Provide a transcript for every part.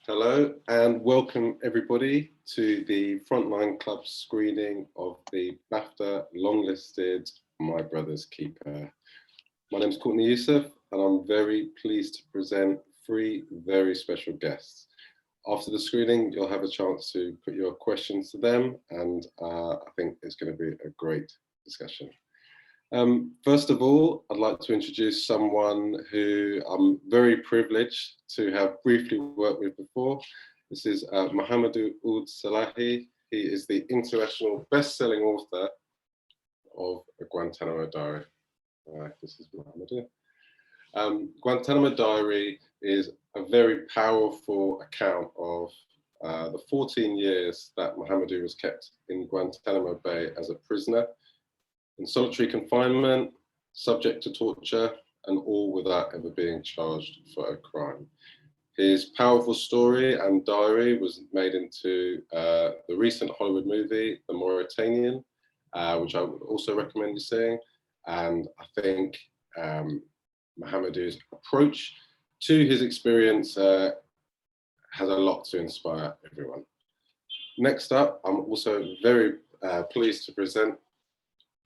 Hello and welcome everybody to the Frontline Club screening of the BAFTA longlisted My Brother's Keeper. My name is Courtney Youssef and I'm very pleased to present three very special guests. After the screening, you'll have a chance to put your questions to them and I think it's going to be a great discussion. First of all, I'd like to introduce someone who I'm very privileged to have briefly worked with before. This is Mohamedou Ould Salahi. He is the international best-selling author of Guantánamo Diary. This is Mohamedou. Guantánamo Diary is a very powerful account of the 14 years that Mohamedou was kept in Guantánamo Bay as a prisoner, in solitary confinement, subject to torture, and all without ever being charged for a crime. His powerful story and diary was made into the recent Hollywood movie, The Mauritanian, which I would also recommend you seeing. And I think Mohamedou's approach to his experience has a lot to inspire everyone. Next up, I'm also very pleased to present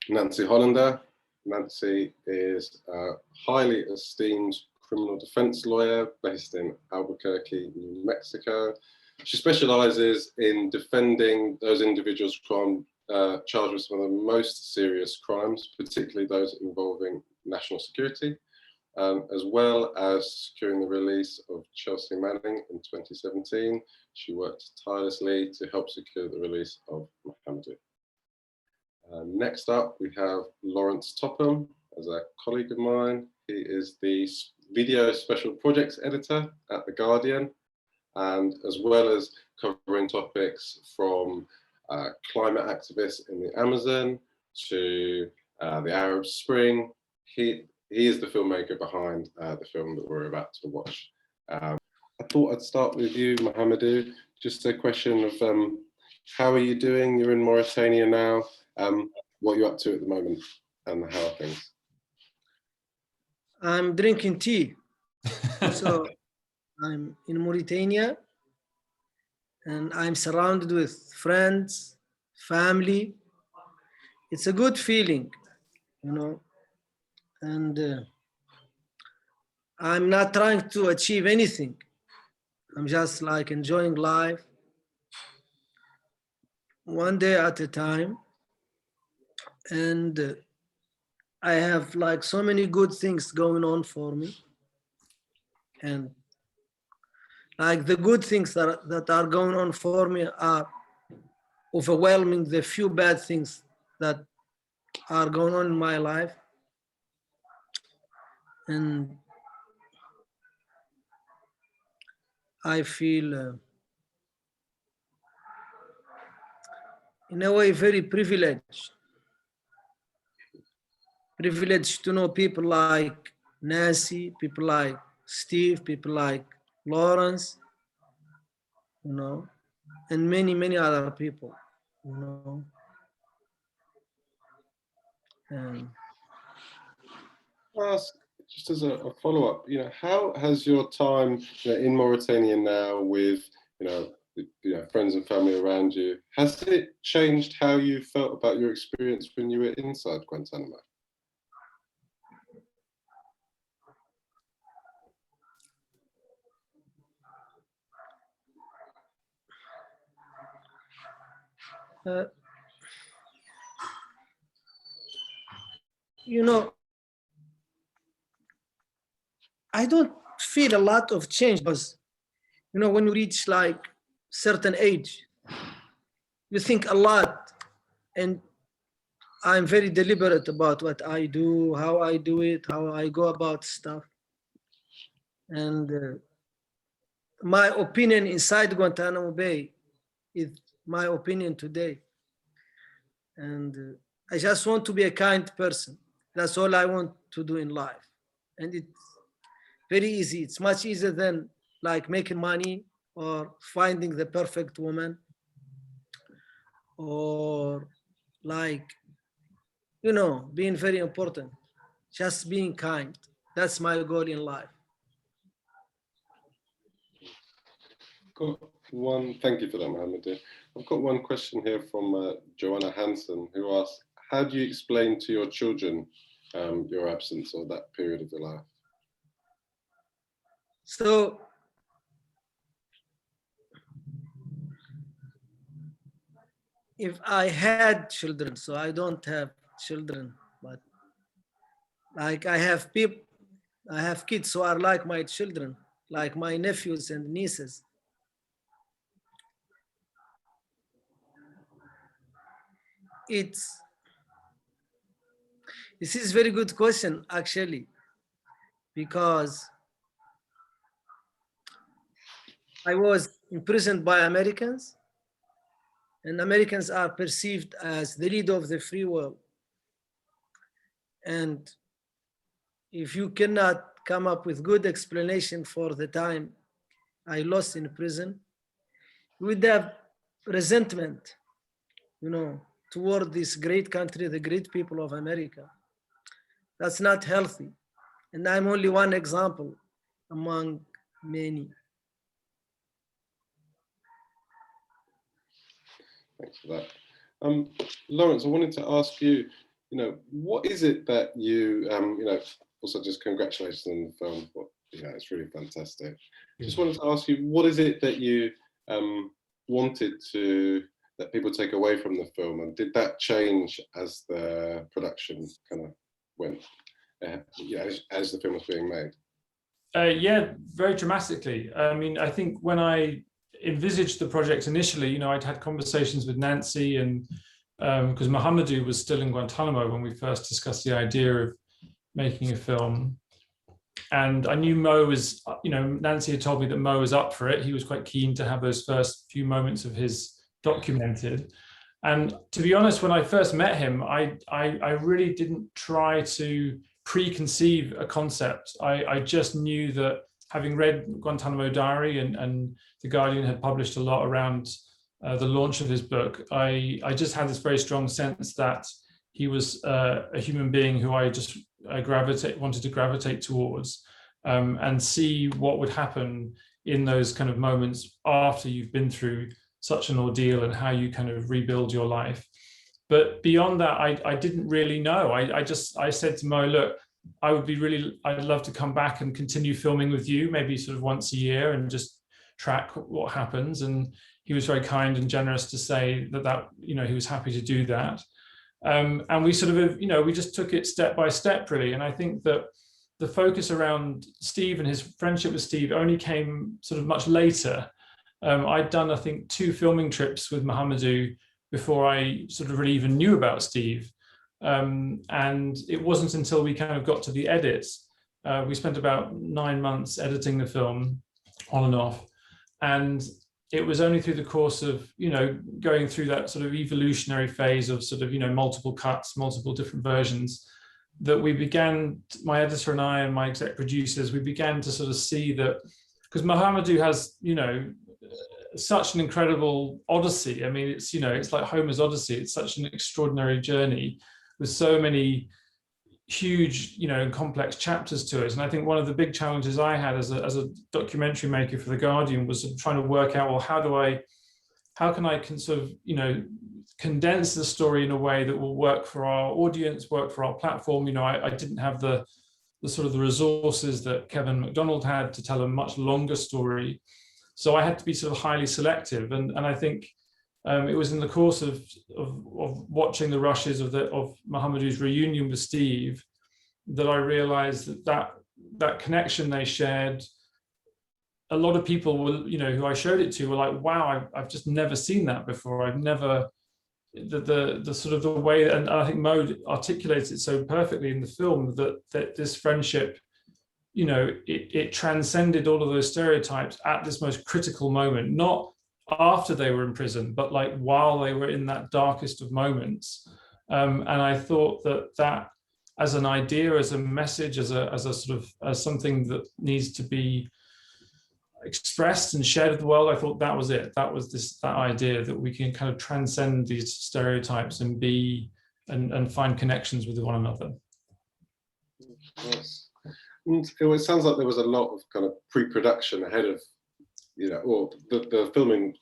Nancy Hollander. Nancy is a highly esteemed criminal defense lawyer based in Albuquerque, New Mexico. She specializes in defending those individuals charged with some of the most serious crimes, particularly those involving national security, as well as securing the release of Chelsea Manning in 2017. She worked tirelessly to help secure the release of Mohamedou. Next up, we have Laurence Topham as a colleague of mine. He is the video special projects editor at The Guardian, and as well as covering topics from climate activists in the Amazon to the Arab Spring. He is the filmmaker behind the film that we're about to watch. I thought I'd start with you, Mohamedou. Just a question of how are you doing? You're in Mauritania now. What are you up to at the moment and how are things? I'm drinking tea. So I'm in Mauritania and I'm surrounded with friends, family. It's a good feeling, you know, and I'm not trying to achieve anything. I'm just like enjoying life one day at a time. And I have like so many good things going on for me. And like the good things that are going on for me are overwhelming the few bad things that are going on in my life. And I feel in a way very privileged to know people like Nancy, people like Steve, people like Laurence, you know, and many, many other people, you know. And I'll ask, just as a follow-up, you know, how has your time in Mauritania now with, friends and family around you, has it changed how you felt about your experience when you were inside Guantánamo? I don't feel a lot of change because, when you reach like certain age, you think a lot, and I'm very deliberate about what I do, how I do it, how I go about stuff. And my opinion inside Guantánamo Bay is my opinion today. And I just want to be a kind person. That's all I want to do in life. And it's very easy. It's much easier than like making money or finding the perfect woman or like, being very important. Just being kind. That's my goal in life. got one, thank you for that, Mohamedou. I've got one question here from Joanna Hansen, who asks, how do you explain to your children your absence or that period of your life? So, if I had children, so I don't have children, but like I have kids who are like my children, like my nephews and nieces. This is a very good question, actually, because I was imprisoned by Americans, and Americans are perceived as the leader of the free world. And if you cannot come up with good explanation for the time I lost in prison, you would have resentment, toward this great country, the great people of America. That's not healthy. And I'm only one example among many. Thanks for that. Laurence, I wanted to ask you, what is it that you, also just congratulations on the film, but, it's really fantastic. Just wanted to ask you, what is it that you wanted that people take away from the film, and did that change as the production kind of went, as the film was being made? Yeah, very dramatically. I mean, I think when I envisaged the project initially, I'd had conversations with Nancy, and because Mohamedou was still in Guantanamo when we first discussed the idea of making a film. And I knew Mo was, Nancy had told me that Mo was up for it. He was quite keen to have those first few moments of his documented. And to be honest, when I first met him, I really didn't try to preconceive a concept. I just knew that, having read Guantánamo Diary, and The Guardian had published a lot around the launch of his book, I just had this very strong sense that he was a human being who I just wanted to gravitate towards, and see what would happen in those kind of moments after you've been through such an ordeal, and how you kind of rebuild your life. But beyond that, I didn't really know. I said to Mo, look, I'd love to come back and continue filming with you, maybe sort of once a year, and just track what happens. And he was very kind and generous to say that he was happy to do that. And we sort of, we just took it step by step, really. And I think that the focus around Steve and his friendship with Steve only came sort of much later. I'd done, I think, 2 filming trips with Mohamedou before I sort of really even knew about Steve. And it wasn't until we kind of got to the edits. We spent about 9 months editing the film on and off. And it was only through the course of, going through that sort of evolutionary phase of sort of, multiple cuts, multiple different versions, that we began, my editor and I and my exec producers, we began to sort of see that, because Mohamedou has, such an incredible odyssey. I mean, it's like Homer's Odyssey. It's such an extraordinary journey with so many huge, and complex chapters to it. And I think one of the big challenges I had as a documentary maker for The Guardian was trying to work out, well, how can I sort of, condense the story in a way that will work for our audience, work for our platform. I didn't have the sort of the resources that Kevin MacDonald had to tell a much longer story. So I had to be sort of highly selective, and I think it was in the course of watching the rushes of Mohamedou's reunion with Steve that I realized that connection they shared. A lot of people were, who I showed it to, were like, "Wow, I've just never seen that before. I've never." The sort of the way, and I think Mo articulates it so perfectly in the film, that this friendship, it transcended all of those stereotypes at this most critical moment, not after they were in prison, but like while they were in that darkest of moments. And I thought that as an idea, as a message, as a sort of as something that needs to be expressed and shared with the world, I thought that was it. That was that idea that we can kind of transcend these stereotypes and be and find connections with one another. Yes. It sounds like there was a lot of kind of pre-production ahead of you know, or the filming,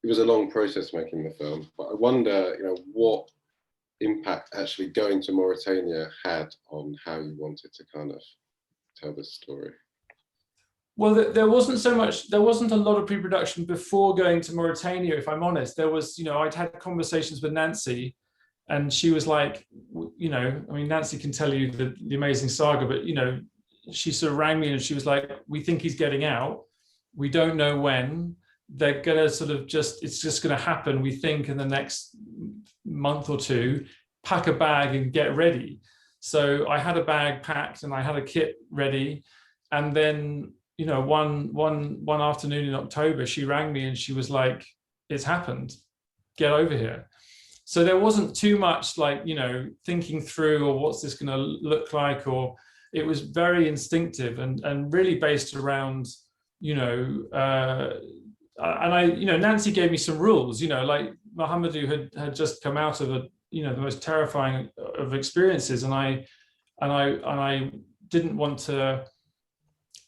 it was a long process making the film, but I wonder, you know, what impact actually going to Mauritania had on how you wanted to kind of tell this story. Well, there wasn't a lot of pre-production before going to Mauritania, if I'm honest. There was, you know, I'd had conversations with Nancy, and she was like, you know, I mean, Nancy can tell you the amazing saga, but, you know, she sort of rang me and she was like, we think he's getting out. We don't know when. They're gonna sort of it's just gonna happen, we think, in the next month or two. Pack a bag and get ready. So I had a bag packed and I had a kit ready. And then, you know, one afternoon in October, she rang me and she was like, it's happened, get over here. So there wasn't too much, like, you know, thinking through, or what's this going to look like, or it was very instinctive and really based around, you know, and I, you know, Nancy gave me some rules, you know, like Mohamedou had just come out of a, you know, the most terrifying of experiences, and I didn't want to,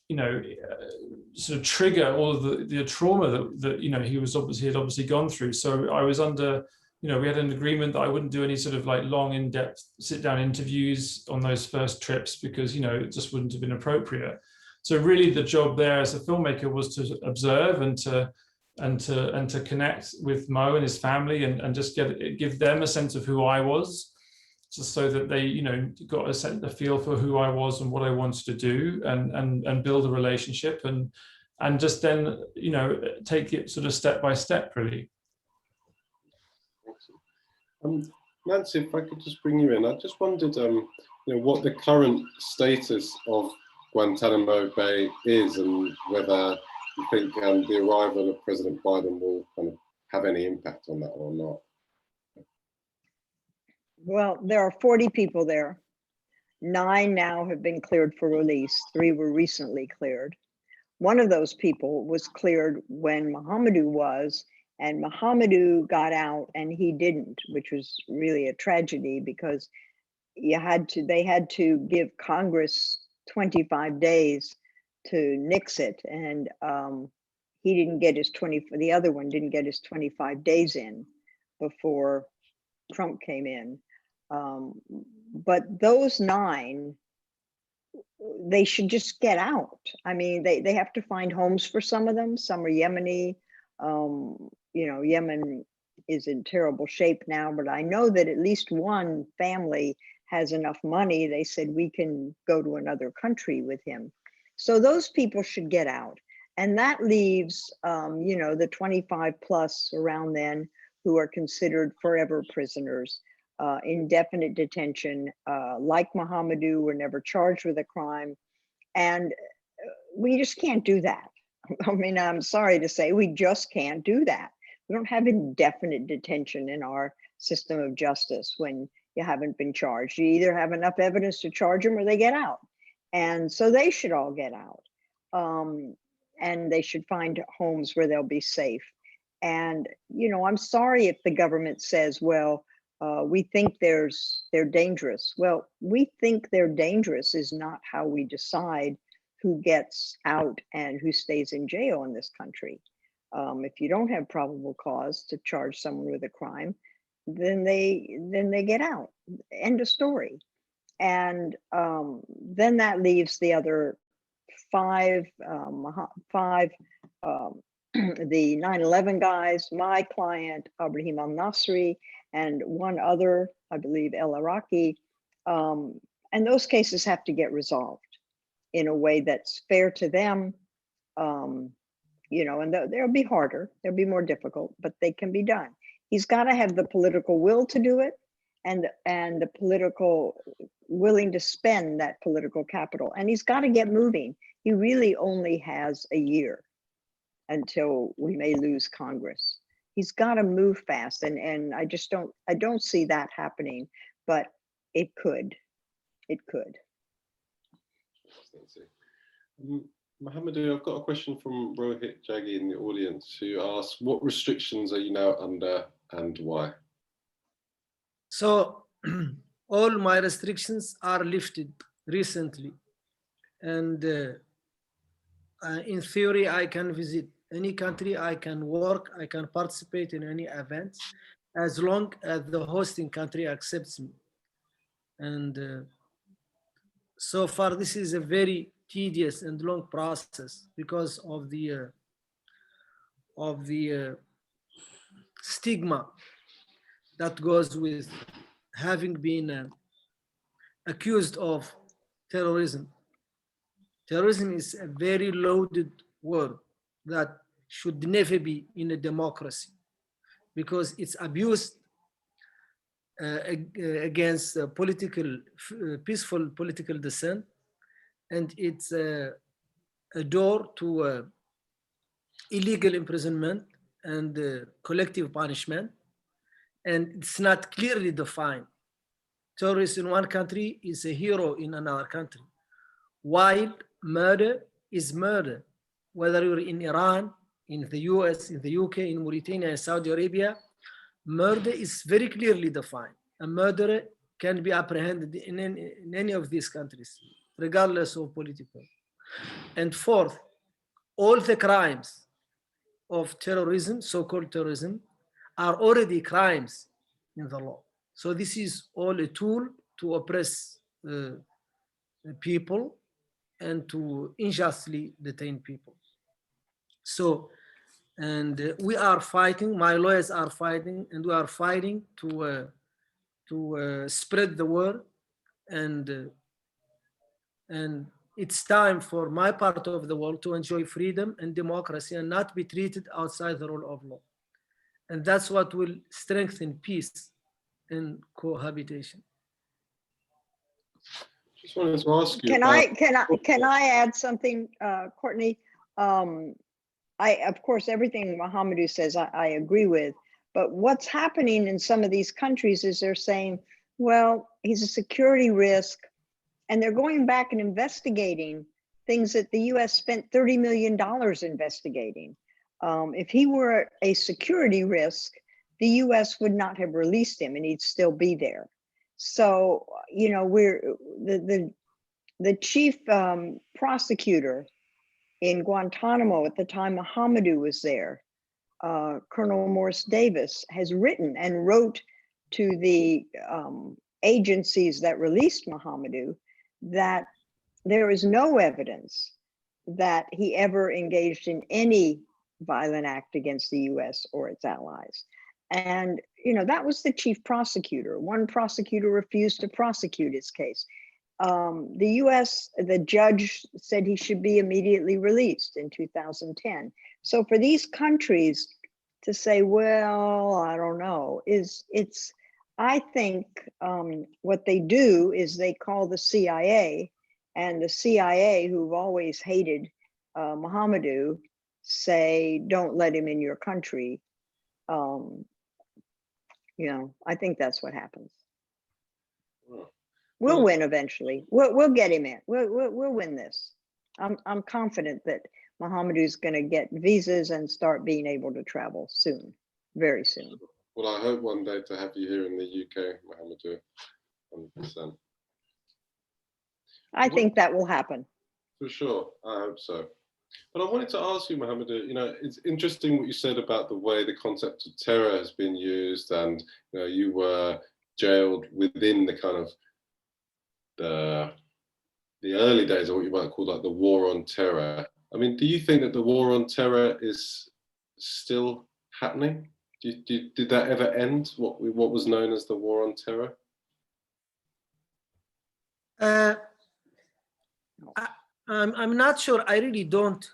you know, sort of trigger all of the trauma that you know he had obviously gone through. So I was under, you know, we had an agreement that I wouldn't do any sort of like long, in-depth sit-down interviews on those first trips, because, you know, it just wouldn't have been appropriate. So really, the job there as a filmmaker was to observe and to connect with Mo and his family, and just give them a sense of who I was, just so that they, you know, got a feel for who I was and what I wanted to do, and build a relationship, and just then, you know, take it sort of step by step, really. Nancy, if I could just bring you in, I just wondered, you know, what the current status of Guantánamo Bay is, and whether you think the arrival of President Biden will kind of have any impact on that or not. Well, there are 40 people there. 9 now have been cleared for release. 3 were recently cleared. One of those people was cleared when Mohamedou was, and Mohamedou got out and he didn't, which was really a tragedy, because they had to give Congress 25 days to nix it, and he didn't get his the other one didn't get his 25 days in before Trump came in. But those 9, they should just get out. I mean, they have to find homes for some of them. Some are Yemeni. You know, Yemen is in terrible shape now, but I know that at least one family has enough money. They said, we can go to another country with him. So those people should get out. And that leaves, you know, the 25 plus around then who are considered forever prisoners, indefinite detention, like Mohamedou, were never charged with a crime. And we just can't do that. I mean, I'm sorry to say, we just can't do that. We don't have indefinite detention in our system of justice when you haven't been charged. You either have enough evidence to charge them or they get out. And so they should all get out. And they should find homes where they'll be safe. And, you know, I'm sorry if the government says, well, we think they're dangerous. Well, we think they're dangerous is not how we decide who gets out and who stays in jail in this country. If you don't have probable cause to charge someone with a crime, then they get out. End of story. And then that leaves the other 5, the 9/11 guys, my client, Rahim al-Nasri, and one other, I believe, El Iraqi. And those cases have to get resolved in a way that's fair to them. You know, and they'll be harder, they'll be more difficult, but they can be done. He's got to have the political will to do it, and the political willing to spend that political capital. And he's got to get moving. He really only has a year until we may lose Congress. He's got to move fast, and I don't see that happening, but it could. It could. Mohamedou, I've got a question from Rohit Jaggi in the audience, who asks, what restrictions are you now under and why? So all my restrictions are lifted recently. And in theory, I can visit any country, I can work, I can participate in any events, as long as the hosting country accepts me. And so far, this is a very tedious and long process because of the stigma that goes with having been accused of terrorism. Terrorism is a very loaded word that should never be in a democracy because it's abused against peaceful political dissent, and it's a door to illegal imprisonment and collective punishment, and it's not clearly defined. Terrorist in one country is a hero in another country, while murder is murder, whether you're in Iran, in the US, in the UK, in Mauritania, in Saudi Arabia. Murder is very clearly defined. A murderer can be apprehended in any of these countries, regardless of political. And fourth, all the crimes of terrorism, so-called terrorism, are already crimes in the law. So this is all a tool to oppress people and to unjustly detain people. So, and we are fighting, my lawyers are fighting, and we are fighting to spread the word, and it's time for my part of the world to enjoy freedom and democracy and not be treated outside the rule of law. And that's what will strengthen peace and cohabitation. Just wanted to ask you. Can I add something, Courtney? Of course, everything Mohamedou says, I agree with. But what's happening in some of these countries is they're saying, well, he's a security risk, and they're going back and investigating things that the U.S. spent $30 million investigating. If he were a security risk, the U.S. would not have released him, and he'd still be there. So, you know, the chief prosecutor in Guantánamo at the time Mohamedou was there, Colonel Morris Davis, has written and wrote to the agencies that released Mohamedou that there is no evidence that he ever engaged in any violent act against the US or its allies. And, you know, that was the chief prosecutor. One prosecutor refused to prosecute his case. The US, the judge said he should be immediately released in 2010. So for these countries to say, well, I don't know, I think what they do is they call the CIA, and the CIA, who've always hated Mohamedou, say, don't let him in your country. You know, I think that's what happens. We'll win eventually. We'll get him in. We'll win this. I'm confident that Mohamedou's going to get visas and start being able to travel soon, very soon. Well, I hope one day to have you here in the UK, Mohamedou, 100%. I think that will happen. For sure, I hope so. But I wanted to ask you, Mohamedou, you know, it's interesting what you said about the way the concept of terror has been used, and you know, you were jailed within the kind of the early days of what you might call like the war on terror. I mean, do you think that the war on terror is still happening? Did that ever end? What was known as the war on terror? I'm not sure. I really don't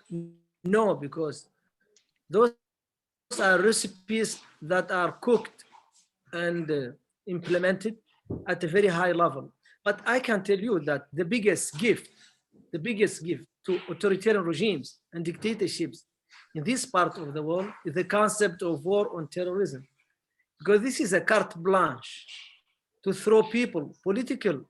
know, because those are recipes that are cooked and implemented at a very high level. But I can tell you that the biggest gift to authoritarian regimes and dictatorships in this part of the world is the concept of war on terrorism, because this is a carte blanche to throw people, political,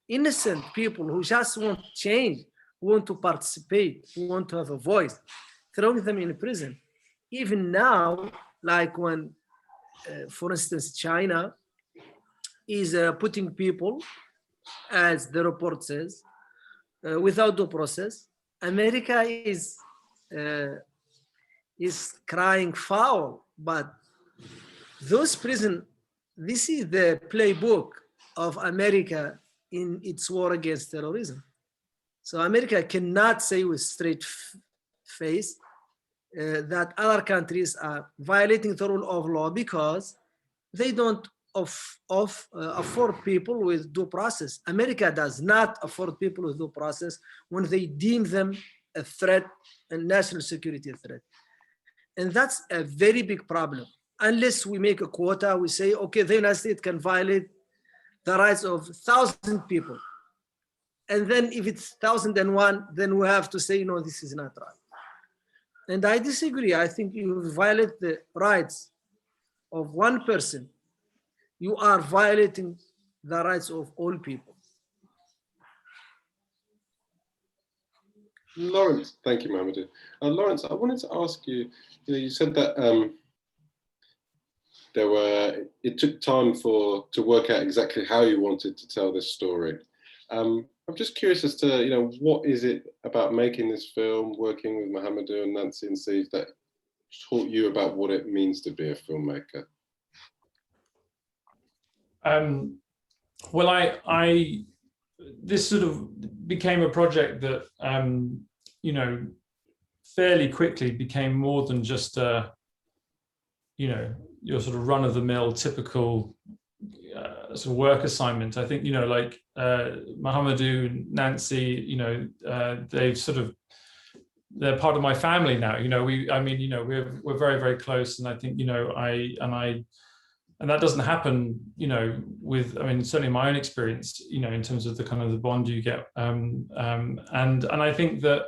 innocent people who just want change, who want to participate, who want to have a voice, throwing them in prison. Even now, like when, for instance, China is putting people, as the report says, without due process, America is crying foul, but those prison, this is the playbook of America in its war against terrorism. So America cannot say with straight face that other countries are violating the rule of law because they don't afford people with due process. America does not afford people with due process when they deem them a threat, a national security threat. And that's a very big problem. Unless we make a quota, we say, okay, the United States can violate the rights of 1,000 people. And then if it's 1,001, then we have to say, no, this is not right. And I disagree. I think you violate the rights of one person, you are violating the rights of all people. Laurence, thank you, Mohamedou. Laurence, I wanted to ask you, you said that it took time to work out exactly how you wanted to tell this story. I'm just curious as to, what is it about making this film, working with Mohamedou and Nancy and Steve, that taught you about what it means to be a filmmaker? Well, this sort of became a project that, fairly quickly became more than just your sort of run-of-the-mill typical sort of work assignment. I think, like Mohamedou, Nancy, they're part of my family now. We're very, very close, and I think, and that doesn't happen, certainly in my own experience, in terms of the kind of the bond you get. And I think that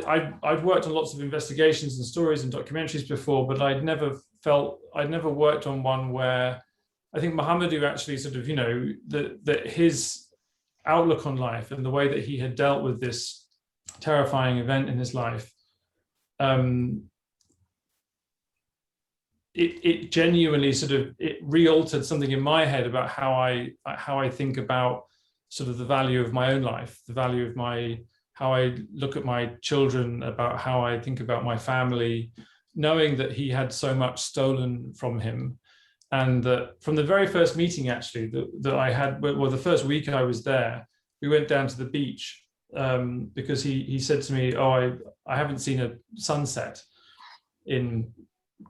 I'd worked on lots of investigations and stories and documentaries before, but I'd never worked on one where I think Mohamedou actually sort of, that his outlook on life and the way that he had dealt with this terrifying event in his life, it genuinely sort of, it re-altered something in my head about how I think about sort of the value of my own life, the value of how I look at my children, about how I think about my family, knowing that he had so much stolen from him. And that from the very first meeting, actually, that I had, well, the first week I was there, we went down to the beach because he said to me, oh, I haven't seen a sunset in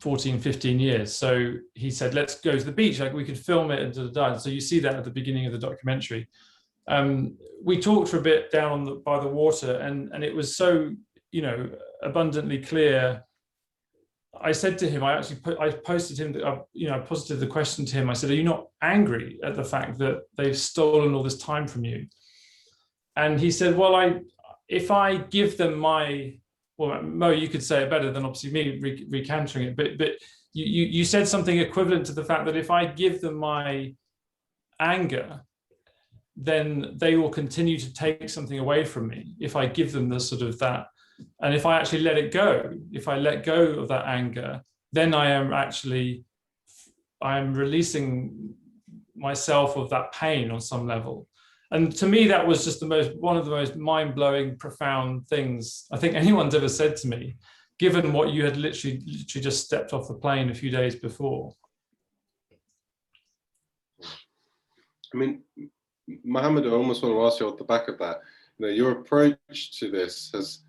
14, 15 years. So he said, let's go to the beach, like we could film it and da. So you see that at the beginning of the documentary. We talked for a bit down by the water, and it was so, abundantly clear. I said to him, I posted him, I posited the question to him. I said, are you not angry at the fact that they've stolen all this time from you? And he said, well, if I give them well, Mo, you could say it better than obviously me recountering it, but you said something equivalent to the fact that if I give them my anger, then they will continue to take something away from me. If I give them the sort of that, and if I actually let it go, if I let go of that anger, then I am releasing myself of that pain on some level. And to me, that was just one of the most mind-blowing, profound things I think anyone's ever said to me, given what you had literally just stepped off the plane a few days before. I mean, Mohamedou, I almost want to ask you off the back of that. Your approach to this has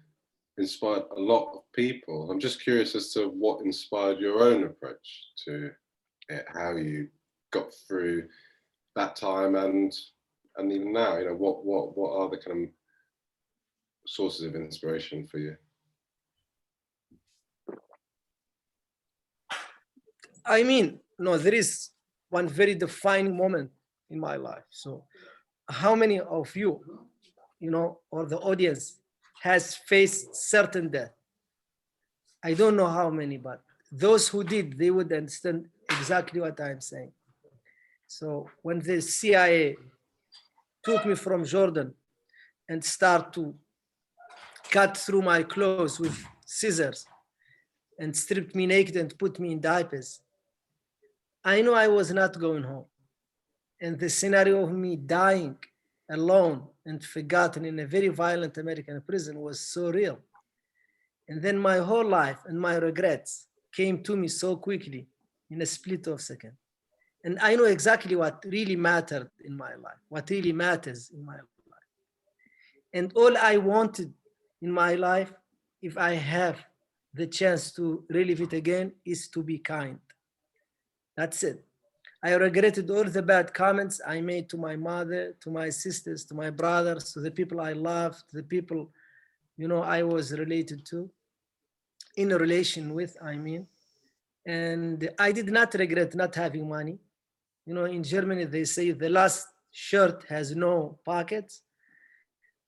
inspired a lot of people. I'm just curious as to what inspired your own approach to it, how you got through that time and even now. What are the kind of sources of inspiration for you? I mean, no, there is one very defining moment in my life. So how many of you, or the audience has faced certain death? I don't know how many, but those who did, they would understand exactly what I'm saying. So when the CIA took me from Jordan and start to cut through my clothes with scissors and stripped me naked and put me in diapers, I knew I was not going home. And the scenario of me dying alone and forgotten in a very violent American prison was so real. And then my whole life and my regrets came to me so quickly in a split of a second. And I know exactly what really mattered in my life, what really matters in my life. And all I wanted in my life, if I have the chance to relive it again, is to be kind. That's it. I regretted all the bad comments I made to my mother, to my sisters, to my brothers, to the people I loved, to the people, I was related to, in a relation with, I mean. And I did not regret not having money. In Germany, they say the last shirt has no pockets.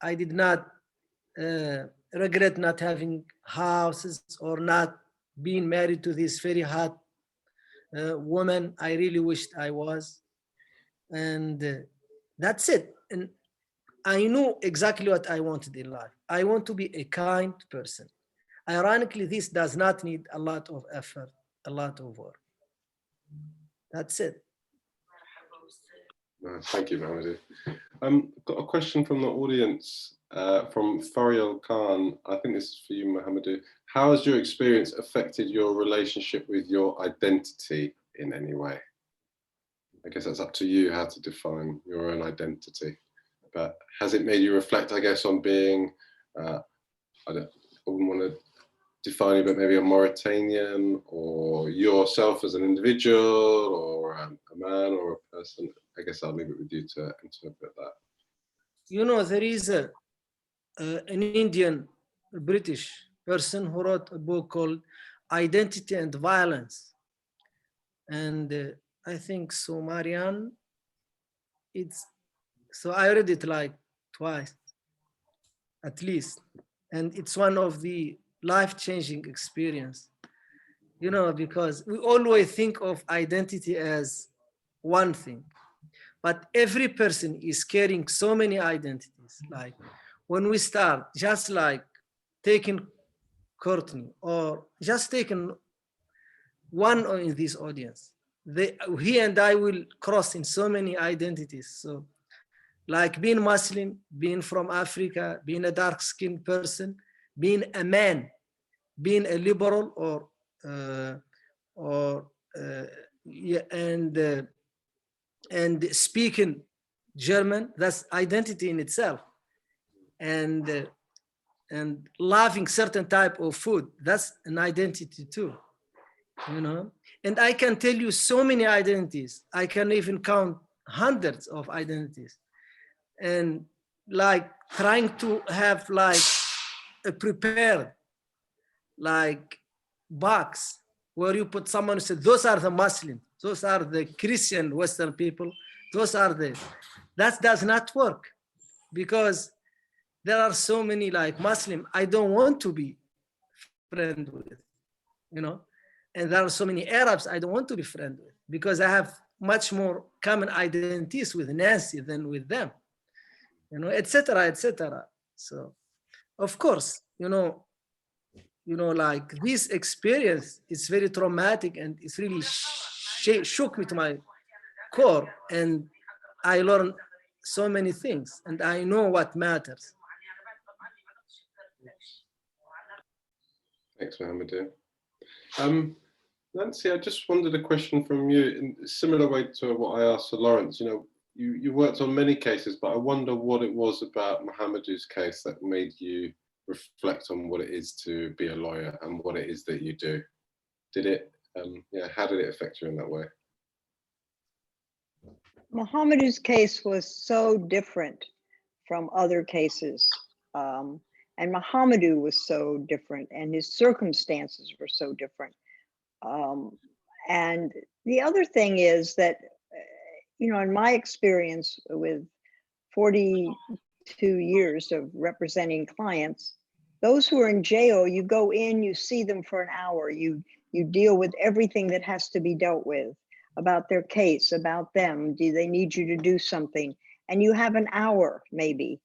I did not regret not having houses or not being married to this very hot woman I really wished I was. And that's it. And I knew exactly what I wanted in life. I want to be a kind person. Ironically, this does not need a lot of effort, a lot of work. That's it. Thank you, Mohamedou. Got a question from the audience from Fariel Khan. I think this is for you, Mohamedou. How has your experience affected your relationship with your identity in any way? I guess that's up to you how to define your own identity. But has it made you reflect, I guess, on being, I wouldn't want to define you, but maybe a Mauritanian, or yourself as an individual, or a man or a person? I guess I'll leave it with you to interpret that. There is an Indian British person who wrote a book called Identity and Violence. And I think so, Marianne, so I read it like twice, at least. And it's one of the life-changing experience, because we always think of identity as one thing, but every person is carrying so many identities. Like when we start, just like taking Courtney, or just taking one in this audience, he and I will cross in so many identities. So like being Muslim, being from Africa, being a dark-skinned person, being a man, being a liberal, and speaking German, that's identity in itself. And loving certain type of food, that's an identity too, And I can tell you so many identities. I can even count hundreds of identities. And like trying to have like a prepared like box where you put someone who said, those are the Muslims, those are the Christian Western people, that does not work, because there are so many like Muslim I don't want to be friend with, and there are so many Arabs I don't want to be friend with, because I have much more common identities with Nancy than with them, etc., etc. So, of course, like this experience is very traumatic, and it's really shook me to my core, and I learned so many things, and I know what matters. Thanks, Mohamedou. Nancy, I just wondered a question from you in a similar way to what I asked for Laurence. You worked on many cases, but I wonder what it was about Mohamedou's case that made you reflect on what it is to be a lawyer and what it is that you do. How did it affect you in that way? Mohamedou's case was so different from other cases. And Mohamedou was so different, and his circumstances were so different. And the other thing is that, in my experience with 42 years of representing clients, those who are in jail, you go in, you see them for an hour, you deal with everything that has to be dealt with about their case, about them. Do they need you to do something? And you have an hour, maybe.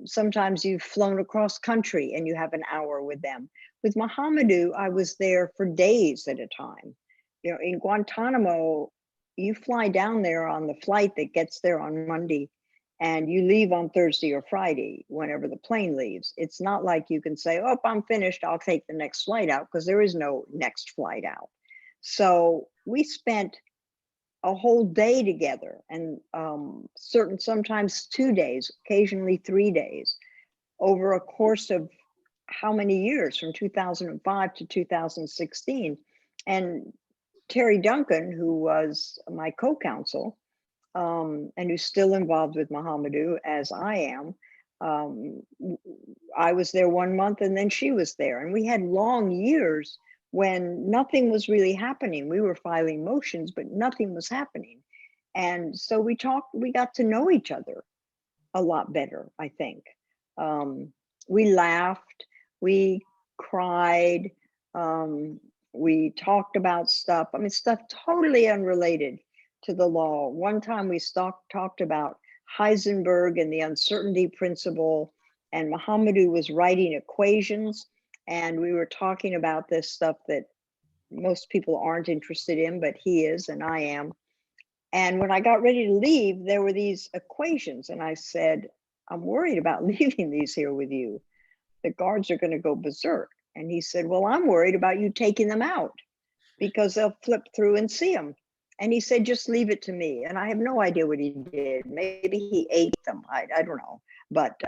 Sometimes you've flown across country and you have an hour with them. With Mohamedou, I was there for days at a time. In Guantánamo, you fly down there on the flight that gets there on Monday, and you leave on Thursday or Friday, whenever the plane leaves. It's not like you can say, oh, I'm finished, I'll take the next flight out, because there is no next flight out. So we spent a whole day together, and sometimes 2 days, occasionally 3 days, over a course of how many years, from 2005 to 2016. And Terry Duncan, who was my co-counsel, and who's still involved with Mohamedou, as I am, I was there 1 month and then she was there. And we had long years when nothing was really happening. We were filing motions, but nothing was happening. And so we got to know each other a lot better, I think. We laughed, we cried, we talked about stuff. I mean, stuff totally unrelated to the law. One time we talked about Heisenberg and the uncertainty principle, and Mohamedou was writing equations, and we were talking about this stuff that most people aren't interested in, but he is and I am. And when I got ready to leave, there were these equations, and I said, I'm worried about leaving these here with you. The guards are going to go berserk. And he said, well, I'm worried about you taking them out because they'll flip through and see them. And he said, just leave it to me. And I have no idea what he did. Maybe he ate them. I don't know. But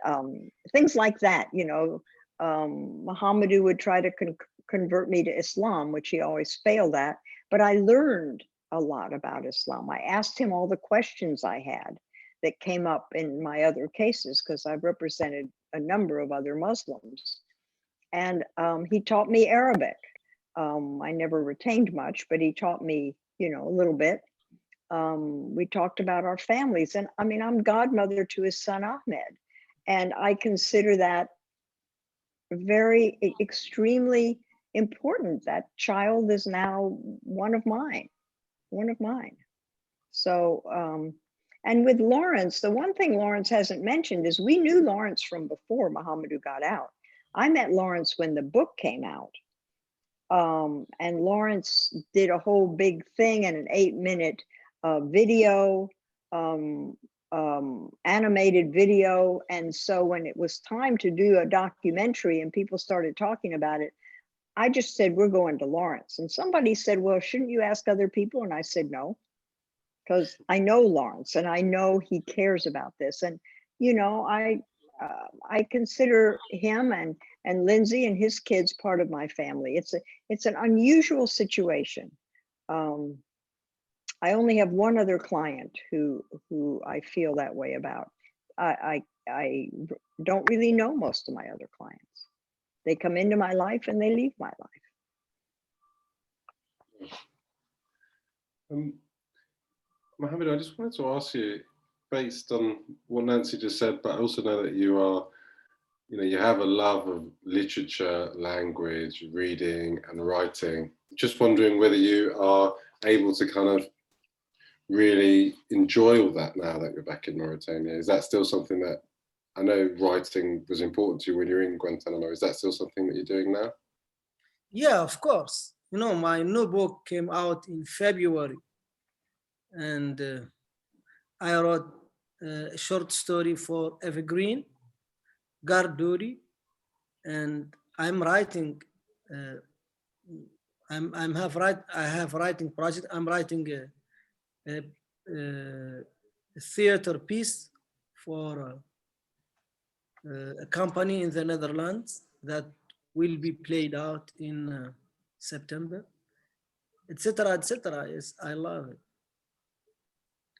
things like that, you know, Mohamedou would try to convert me to Islam, which he always failed at. But I learned a lot about Islam. I asked him all the questions I had that came up in my other cases, because I've represented a number of other Muslims. And he taught me Arabic. I never retained much, but he taught me, you know, a little bit. We talked about our families, and I mean, I'm godmother to his son Ahmed, and I consider that very extremely important. That child is now one of mine. So, and with Laurence, the one thing Laurence hasn't mentioned is we knew Laurence from before Mohamedou got out. I met Laurence when the book came out. And Laurence did a whole big thing and an 8-minute video, animated video. And so when it was time to do a documentary and people started talking about it, I just said, we're going to Laurence. And somebody said, well, shouldn't you ask other people? And I said, no, because I know Laurence and I know he cares about this. And, you know, I consider him and Lindsay and his kids part of my family. It's an unusual situation. I only have one other client who I feel that way about. I don't really know most of my other clients. They come into my life and they leave my life. Mohamedou, I just wanted to ask you, based on what Nancy just said, but I also know that you are, you know, you have a love of literature, language, reading and writing. Just wondering whether you are able to kind of really enjoy all that now that you're back in Mauritania. Is that still something that, I know writing was important to you when you were in Guantánamo. Is that still something that you're doing now? Yeah, of course. You know, my new book came out in February, and I wrote a short story for Evergreen, Garduri, and I'm writing. I have writing project. I'm writing a theater piece for a company in the Netherlands that will be played out in September, etc., etc. Yes, I love it.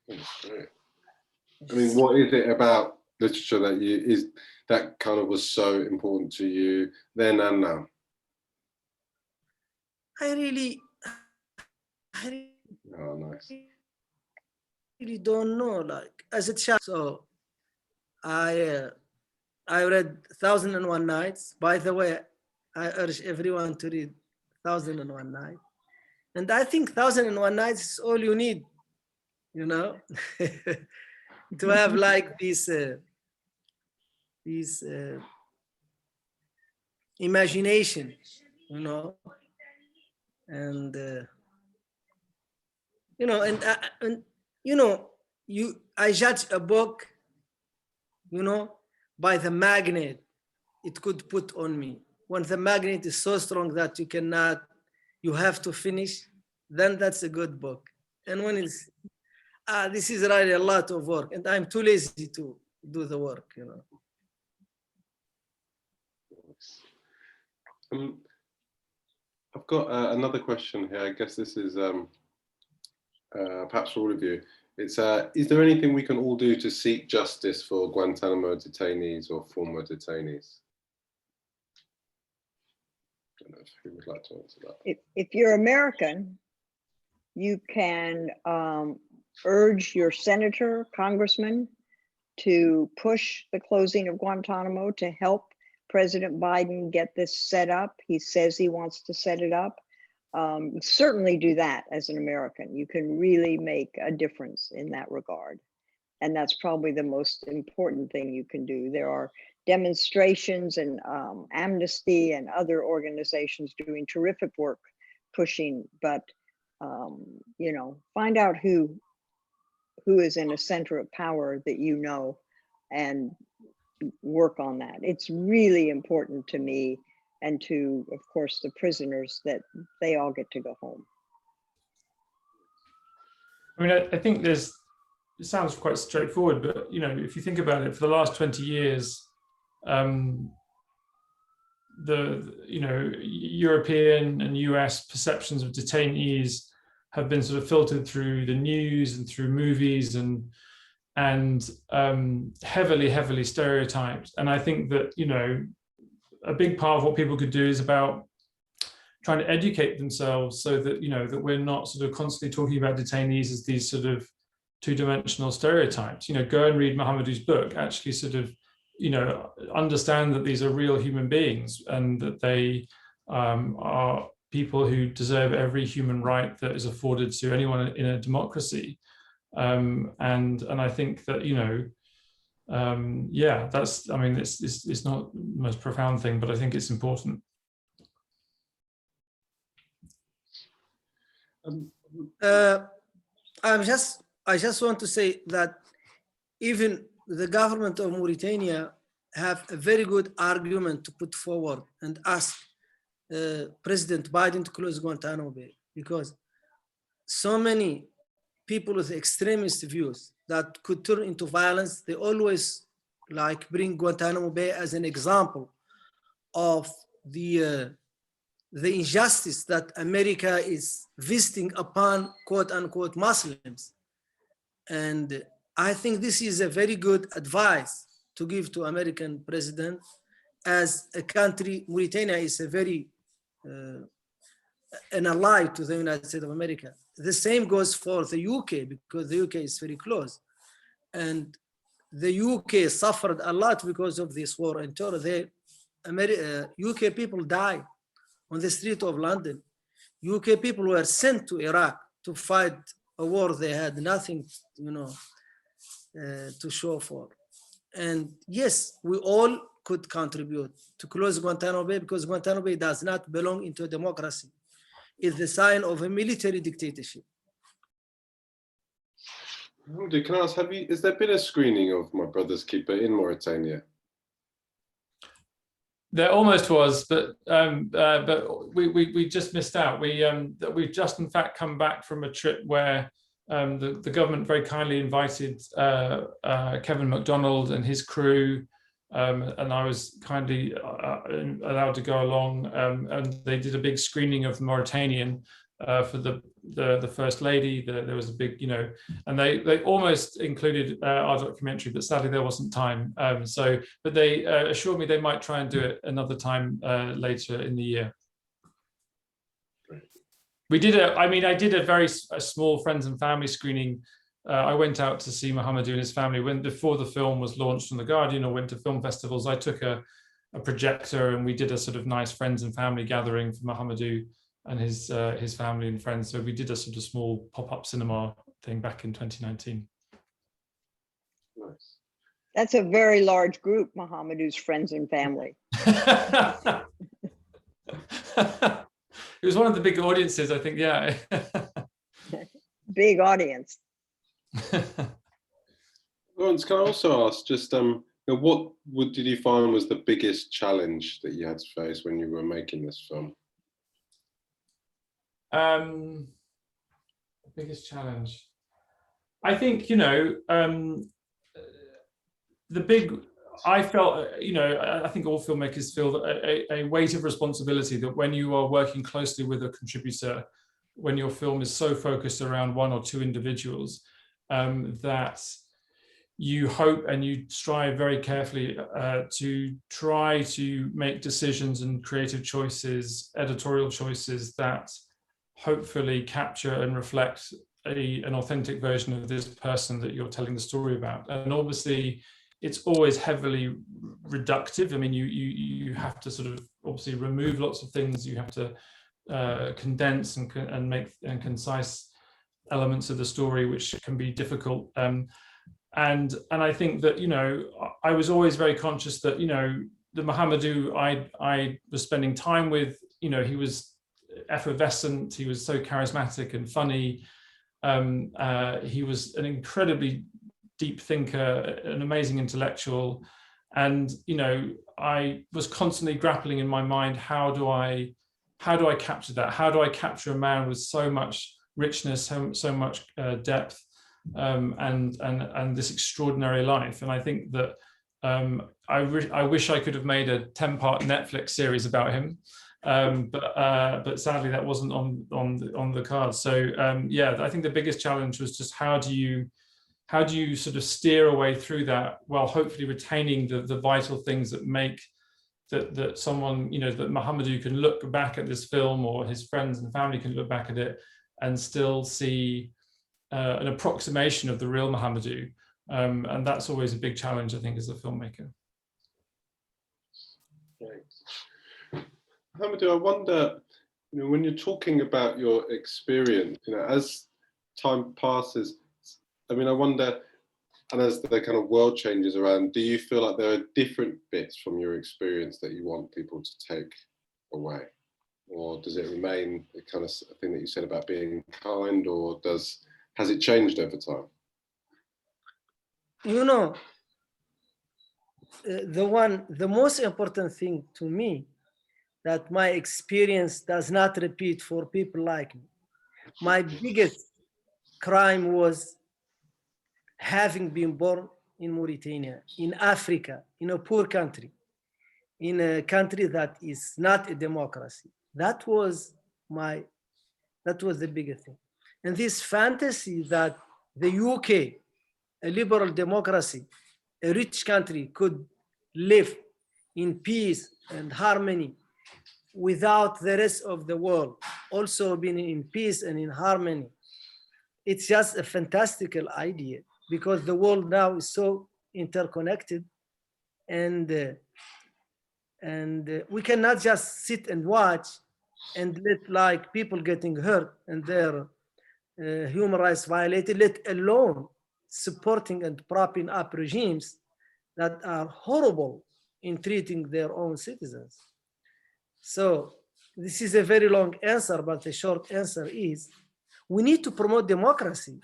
That's great. I mean, what is it about literature that kind of was so important to you then and now? I really Oh, nice. really don't know. Like as a child, so I read 1001 Nights. By the way, I urge everyone to read 1001 Nights. And I think 1001 Nights is all you need, you know, to have like this imagination, you know, and you know, and you know, I judge a book by the magnet it could put on me. When the magnet is so strong that you have to finish, then that's a good book. And when it's, this is really a lot of work and I'm too lazy to do the work, I've got another question here. I guess this is perhaps for all of you. It's, is there anything we can all do to seek justice for Guantanamo detainees or former detainees? I don't know who would like to answer that. If you're American, you can urge your senator, congressman to push the closing of Guantanamo to help President Biden get this set up. He says he wants to set it up. Certainly do that as an American. You can really make a difference in that regard. And that's probably the most important thing you can do. There are demonstrations and Amnesty and other organizations doing terrific work pushing, but find out who is in a center of power that and work on that. It's really important to me and to, of course, the prisoners that they all get to go home. I mean, I think it sounds quite straightforward, but if you think about it, for the last 20 years, European and US perceptions of detainees have been sort of filtered through the news and through movies and heavily stereotyped. And I think that, a big part of what people could do is about trying to educate themselves so that, that we're not sort of constantly talking about detainees as these sort of two-dimensional stereotypes. Go and read Mohamedou's book, actually sort of, understand that these are real human beings and that they are people who deserve every human right that is afforded to anyone in a democracy. And I think that, that's, I mean, it's not the most profound thing, but I think it's important. I just want to say that even the government of Mauritania have a very good argument to put forward and ask President Biden to close Guantanamo Bay, because so many people with extremist views that could turn into violence, they always bring Guantanamo Bay as an example of the injustice that America is visiting upon quote unquote Muslims. And I think this is a very good advice to give to American president. As a country, Mauritania is a very an ally to the United States of America. The same goes for the UK, because the UK is very close. And the UK suffered a lot because of this war and terror. UK people died on the street of London. UK people were sent to Iraq to fight a war they had nothing, to show for. And yes, we all could contribute to close Guantanamo Bay, because Guantanamo Bay does not belong into a democracy. It's the sign of a military dictatorship. Can I ask, has there been a screening of My Brother's Keeper in Mauritania? There almost was, but we just missed out. We've just in fact come back from a trip where the government very kindly invited Kevin MacDonald and his crew, and I was kindly allowed to go along, and they did a big screening of the Mauritanian for the First Lady. There was a big, and they almost included our documentary, but sadly there wasn't time. But they assured me they might try and do it another time later in the year. We did I did a very small friends and family screening. I went out to see Mohamedou and his family before the film was launched on The Guardian or went to film festivals. I took a projector and we did a sort of nice friends and family gathering for Mohamedou and his family and friends. So we did a sort of small pop-up cinema thing back in 2019. Nice. That's a very large group, Mohamedou's friends and family. It was one of the big audiences, I think, yeah. Big audience. Laurence, can I also ask, just Now, what did you find was the biggest challenge that you had to face when you were making this film? The biggest challenge, I think, I felt, I think all filmmakers feel a weight of responsibility that when you are working closely with a contributor, when your film is so focused around one or two individuals, that you hope and you strive very carefully to try to make decisions and creative choices, editorial choices that hopefully capture and reflect an authentic version of this person that you're telling the story about. And obviously, it's always heavily reductive. I mean, you have to sort of obviously remove lots of things. You have to condense and make concise elements of the story, which can be difficult. And I think that, I was always very conscious that, the Mohamedou I was spending time with, he was effervescent, he was so charismatic and funny. He was an incredibly deep thinker, an amazing intellectual. And, I was constantly grappling in my mind, how do I capture that? How do I capture a man with so much richness, so much depth, and this extraordinary life? And I think that I wish I could have made a 10-part Netflix series about him, but sadly that wasn't on the cards. So yeah, I think the biggest challenge was just how do you sort of steer a way through that while hopefully retaining the vital things that make that someone, that Mohamedou can look back at this film, or his friends and family can look back at it and still see an approximation of the real Mohamedou. And that's always a big challenge, I think, as a filmmaker. Thanks. Mohamedou, I wonder, when you're talking about your experience, as time passes, I mean, I wonder, and as the kind of world changes around, do you feel like there are different bits from your experience that you want people to take away? Or does it remain the kind of thing that you said about being kind, or has it changed over time? The most important thing to me, that my experience does not repeat for people like me. My biggest crime was having been born in Mauritania, in Africa, in a poor country, in a country that is not a democracy. That was the biggest thing. And this fantasy that the UK, a liberal democracy, a rich country, could live in peace and harmony without the rest of the world also being in peace and in harmony. It's just a fantastical idea, because the world now is so interconnected, and we cannot just sit and watch and let people getting hurt and their human rights violated, let alone supporting and propping up regimes that are horrible in treating their own citizens. So this is a very long answer, but the short answer is we need to promote democracy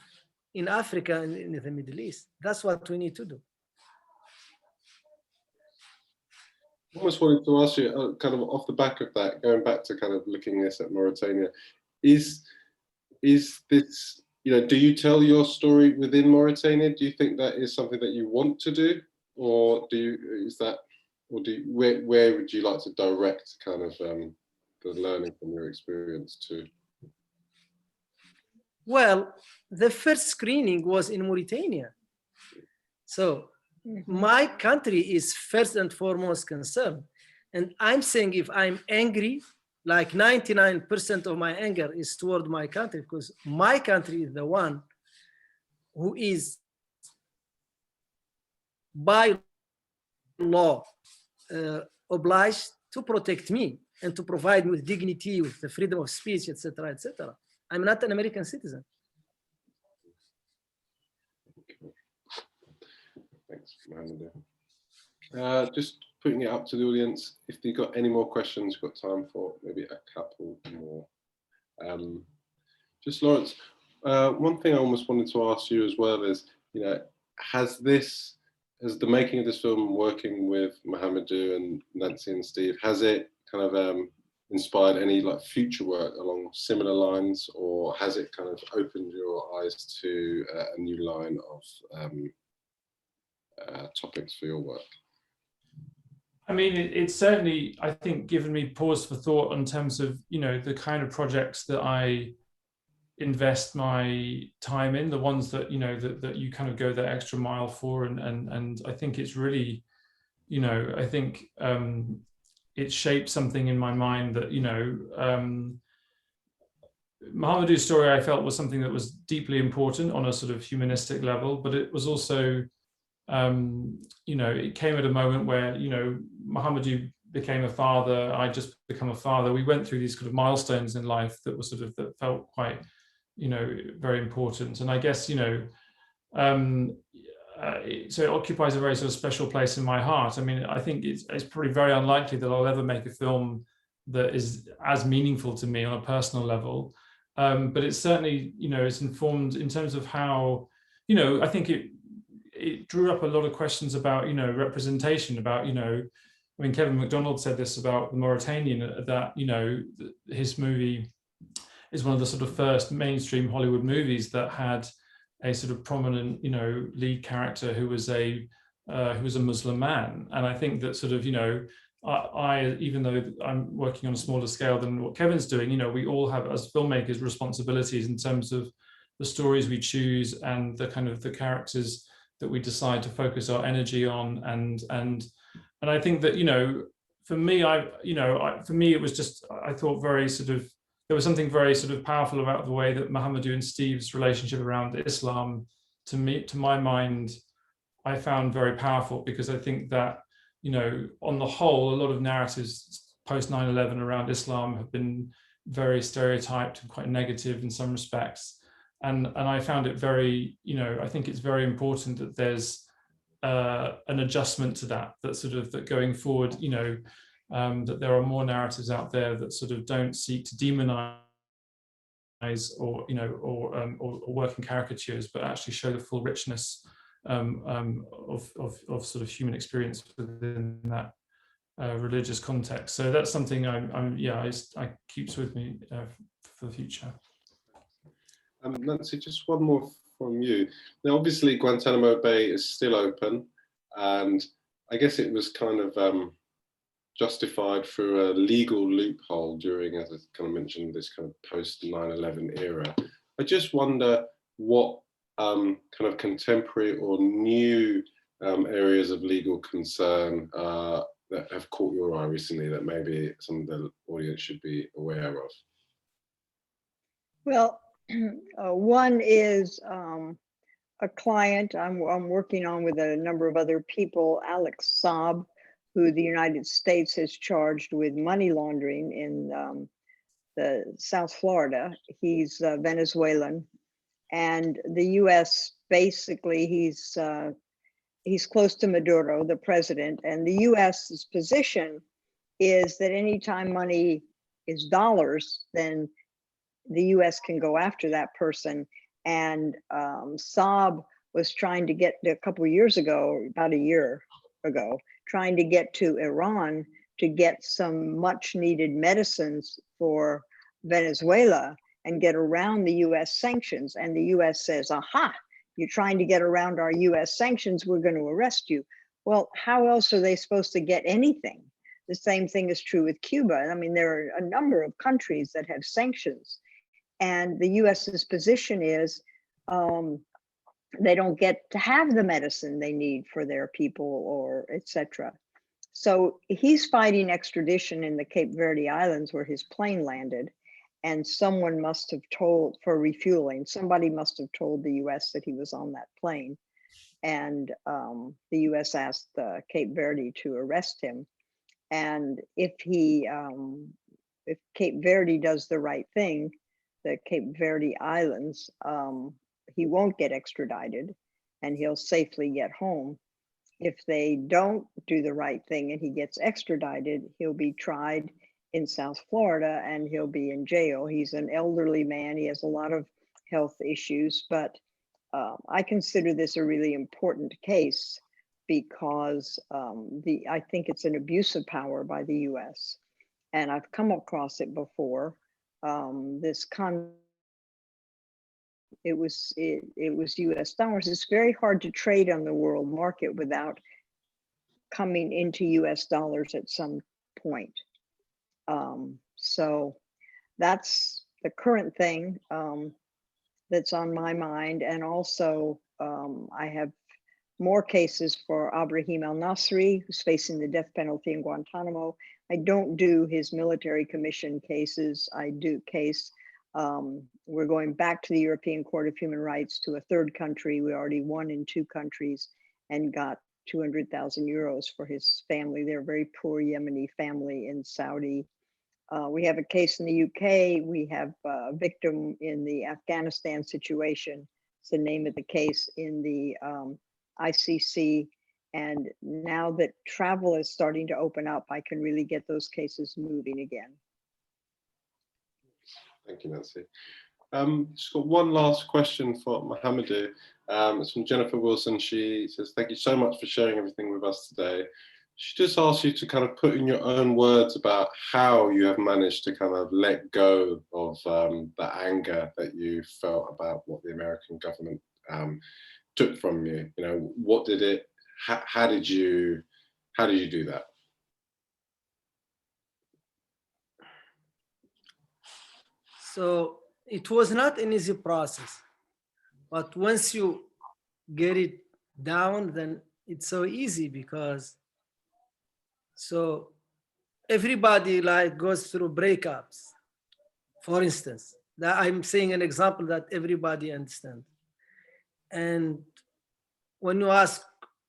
in Africa and in the Middle East. That's what we need to do. I almost wanted to ask you, kind of off the back of that, going back to kind of looking this at Mauritania, is this, do you tell your story within Mauritania? Do you think that is something that you want to do, or where would you like to direct kind of the learning from your experience to? Well, the first screening was in Mauritania. So my country is first and foremost concerned. And I'm saying, if I'm angry, like 99% of my anger is toward my country, because my country is the one who is by law obliged to protect me and to provide me with dignity, with the freedom of speech, etc., etc. I'm not an American citizen. Thanks, Mohamedou. Just putting it up to the audience, if you've got any more questions, we've got time for maybe a couple more. Just Laurence, one thing I almost wanted to ask you as well is, has this has the making of this film, working with Mohamedou and Nancy and Steve, has it kind of inspired any like future work along similar lines, or has it kind of opened your eyes to a new line of topics for your work? I mean, it's certainly, I think, given me pause for thought in terms of, you know, the kind of projects that I invest my time in, the ones that, you know, that you kind of go the extra mile for. And I think it's really, you know, I think it shaped something in my mind that, you know, Mohamedou's story I felt was something that was deeply important on a sort of humanistic level, but it was also, you know, it came at a moment where, you know, Mohamedou became a father, I just become a father. We went through these kind of milestones in life that were sort of, that felt quite, you know, very important. And I guess, you know, so it occupies a very sort of special place in my heart. I mean, I think it's probably very unlikely that I'll ever make a film that is as meaningful to me on a personal level. But it's certainly, you know, it's informed in terms of how, you know, I think it drew up a lot of questions about, you know, representation, about, you know, I mean, Kevin MacDonald said this about the Mauritanian, that, you know, his movie is one of the sort of first mainstream Hollywood movies that had a sort of prominent, you know, lead character who was a Muslim man. And I think that sort of, you know, I even though I'm working on a smaller scale than what Kevin's doing, you know, we all have as filmmakers responsibilities in terms of the stories we choose and the kind of the characters that we decide to focus our energy on. And I think that, you know, for me, for me, it was just, I thought very sort of, there was something very sort of powerful about the way that Mohamedou and Steve's relationship around Islam, to me, to my mind, I found very powerful, because I think that, you know, on the whole, a lot of narratives post 9/11 around Islam have been very stereotyped and quite negative in some respects. And I found it very, you know, I think it's very important that there's an adjustment to that sort of, that going forward, you know, that there are more narratives out there that sort of don't seek to demonize or, you know, or work in caricatures, but actually show the full richness of sort of human experience within that religious context. So that's something I keeps with me for the future. Nancy, just one more from you. Now, obviously, Guantánamo Bay is still open, and I guess it was kind of justified through a legal loophole during, as I kind of mentioned, this kind of post 9/11 era. I just wonder what kind of contemporary or new areas of legal concern that have caught your eye recently that maybe some of the audience should be aware of. Well, one is a client I'm working on with a number of other people, Alex Saab, who the United States has charged with money laundering in the South Florida. He's Venezuelan, and the U.S. basically he's close to Maduro, the president, and the U.S.'s position is that anytime money is dollars, then the U.S. can go after that person. And Saab was trying to get, a couple of years ago, about a year ago, trying to get to Iran to get some much needed medicines for Venezuela and get around the US sanctions. And the US says, aha, you're trying to get around our US sanctions, we're going to arrest you. Well, how else are they supposed to get anything? The same thing is true with Cuba. I mean, there are a number of countries that have sanctions. And the US's position is they don't get to have the medicine they need for their people, or etc. So he's fighting extradition in the Cape Verde Islands where his plane landed. And someone must have told, for refueling, somebody must have told the US that he was on that plane. And the US asked Cape Verde to arrest him. And if Cape Verde does the right thing, the Cape Verde Islands, he won't get extradited and he'll safely get home. If they don't do the right thing and he gets extradited, he'll be tried in South Florida and he'll be in jail. He's an elderly man. He has a lot of health issues, but I consider this a really important case because I think it's an abuse of power by the U.S. And I've come across it before. It was U.S. dollars. It's very hard to trade on the world market without coming into U.S. dollars at some point. So that's the current thing that's on my mind. And also I have more cases for Rahim al-Nasri, who's facing the death penalty in Guantanamo. I don't do his military commission cases. I do case. We're going back to the European Court of Human Rights to a third country. We already won in 2 countries and got 200,000 euros for his family. They're a very poor Yemeni family in Saudi. We have a case in the UK. We have a victim in the Afghanistan situation. It's the name of the case in the ICC. And now that travel is starting to open up, I can really get those cases moving again. Thank you, Nancy. Just got one last question for Mohamedou. It's from Jennifer Wilson. She says, thank you so much for sharing everything with us today. She just asked you to kind of put in your own words about how you have managed to kind of let go of the anger that you felt about what the American government took from you. You know, what did it, how did you do that? So it was not an easy process, but once you get it down, then it's so easy, because so everybody like goes through breakups, for instance. That I'm saying an example that everybody understands. And when you ask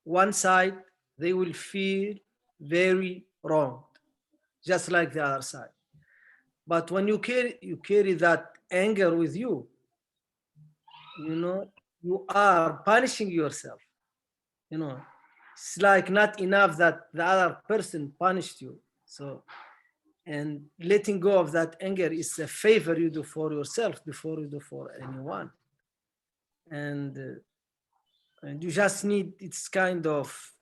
one side, they will feel very wronged, just like the other side. But when you carry that anger with you, you know, you are punishing yourself. You know, it's like not enough that the other person punished you. So, and letting go of that anger is a favor you do for yourself before you do for anyone. And you just need, it's kind of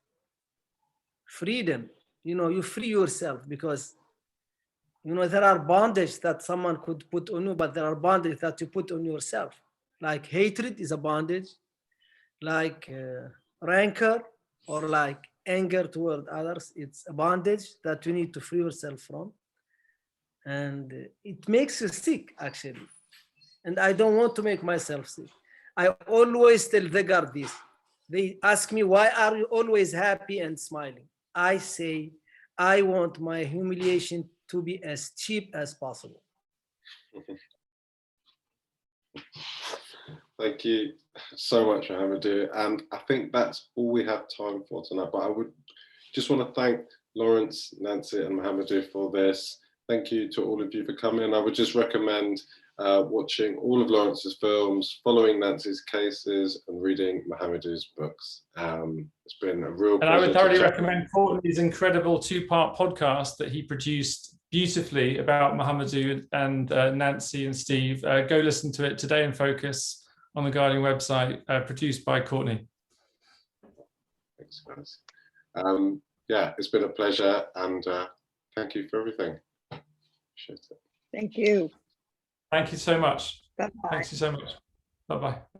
freedom. You know, you free yourself, because you know, there are bondage that someone could put on you, but there are bondage that you put on yourself. Like hatred is a bondage, like rancor or like anger toward others. It's a bondage that you need to free yourself from. And it makes you sick, actually. And I don't want to make myself sick. I always tell the guard this. They ask me, why are you always happy and smiling? I say, I want my humiliation to be as cheap as possible. Thank you so much, Mohamedou. And I think that's all we have time for tonight. But I would just want to thank Laurence, Nancy, and Mohamedou for this. Thank you to all of you for coming. I would just recommend watching all of Laurence's films, following Nancy's cases, and reading Mohamedou's books. It's been a real pleasure. And I would thoroughly recommend Courtney's incredible 2-part podcast that he produced beautifully about Mohamedou and Nancy and Steve. Go listen to it, Today in Focus, on the Guardian website, produced by Courtney. Thanks, guys. Yeah, it's been a pleasure, and thank you for everything. Appreciate it. Thank you. Thank you so much. Bye-bye. Thank you so much. Bye-bye.